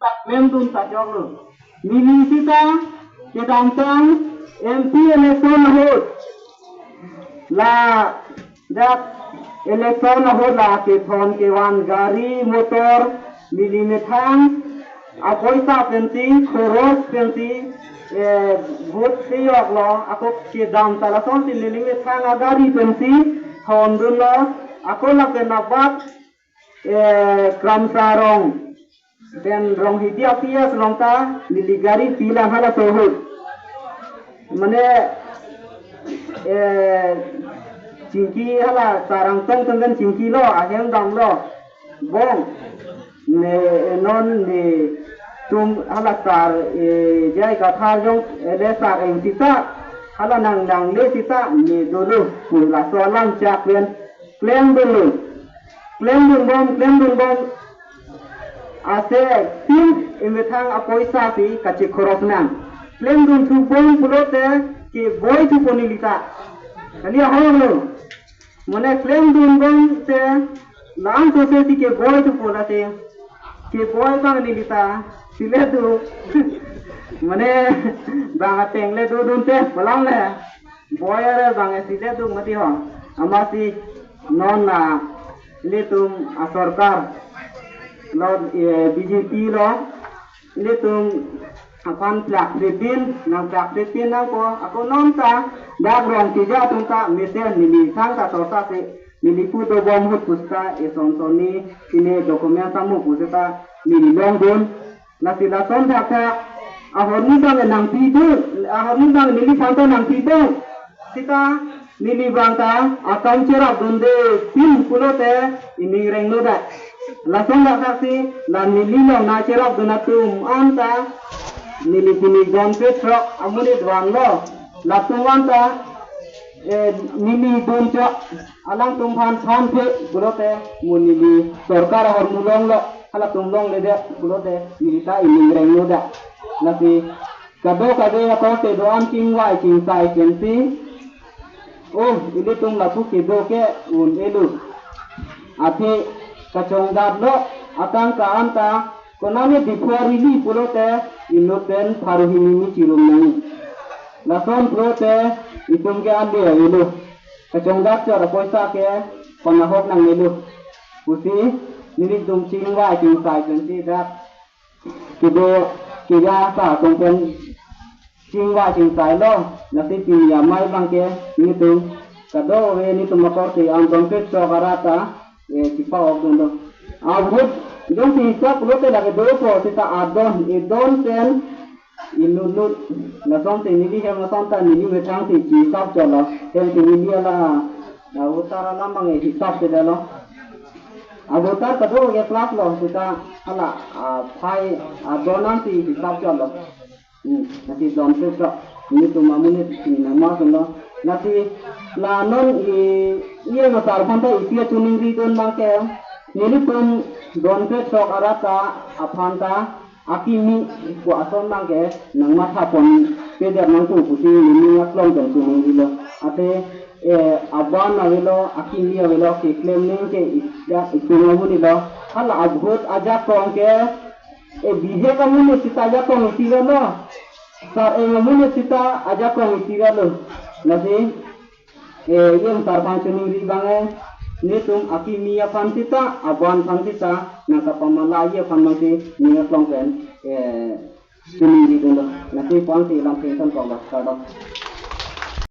tak mentun tak jog lu mili sita ke dantang MP election hot la dak election hot la ke thon ke wan gari motor mili methang apoisa penti khoros penti vote se yok lo ako ke dam tala son ti lili methang agari penti thon dun lo ako la ke nabat kram sarong dan rong hidia pias rong ta niligari pila hala sohut mane cingki hala sarang tong tenggan cingki lo ahem dam lo bong ne non ne tum hala sar jai kathar jong le sar eng sita hala nang le sita ne dulu pula soalan jak len klem dulu klem bom ase tim imethang apoisa pi kachi khorosnan klem dun thu bom pulote ke boy thu ponilita kali aholo mane klem dun bom te lang to se ti ke boy thu polate ke boy bang nilita sile tu mane bang ateng le dun te balang le boy are bang sile tu mati ho amasi non na le tum asorkar lo BJP lo le tum akan plak repin nang ko ako non ta dagrong tija tum ta mesen nili sang ta torsa se nili puto bom hut pusta e sonsoni sine dokumen samu puseta nili long don na sila son ta ahon ni bang nang pitu ahon ni bang nili santo nang pitu sita nili bang ta akan cerap donde pin pulote ini reng noda langsung dak saksi lan nili lo na cerap donatum anta nili pini gon petro amuni dwan lo latung anta nili donco alang tumhan than phe pulote munili sarkar hor mulong lo hala tumlong lede pulote nili ta ini reng noda nasi kado ko te doan kingwai king sai kensi oh ini tung lapu kido ke un elu ati kacong dadlo atang ka anta konani dipuari li pulote inoten paruhini ni cirum nai lason pulote itum ke ande elu kacong dad cara poisa ke panahok nang elu usi nini tum cingwa king sai kensi dak kido kiga sa tongpen cingwa cing sai lo nasi piya mai bangke ni tu kado we ni tu makor ti ang dompet so karata sipa ok do abut dong si sa pulote lagi do ko sita adon idon ten inulut na son ti ni he ma son ta ni metang ti chi sap cholo ten ti ni la na utara lamang e hisap te lo abutar kado ye class lo sita ala phai adonan ti hisap cholo nanti dompet so ini tu mamune ti na ma so lo nanti la non ye ma sar phanta ipia tuning ri don bangke nili pun dompet so arata aphanta akimi ko ason bangke nang matha pon peder nang tu pusi ni aklong don tuning ri lo ate aban na velo akimi velo ke claim ning ke isya itungamuni lo hala abhut aja kong ke bihe kamu sita aja kong itira lo sar ngamu sita aja kong itira lo nasi yang sarpan ri bange ni tum akimia pantita aban pantita naka pamalaya pamati ni aklong pen ri dulu nasi panti lang pension ko ba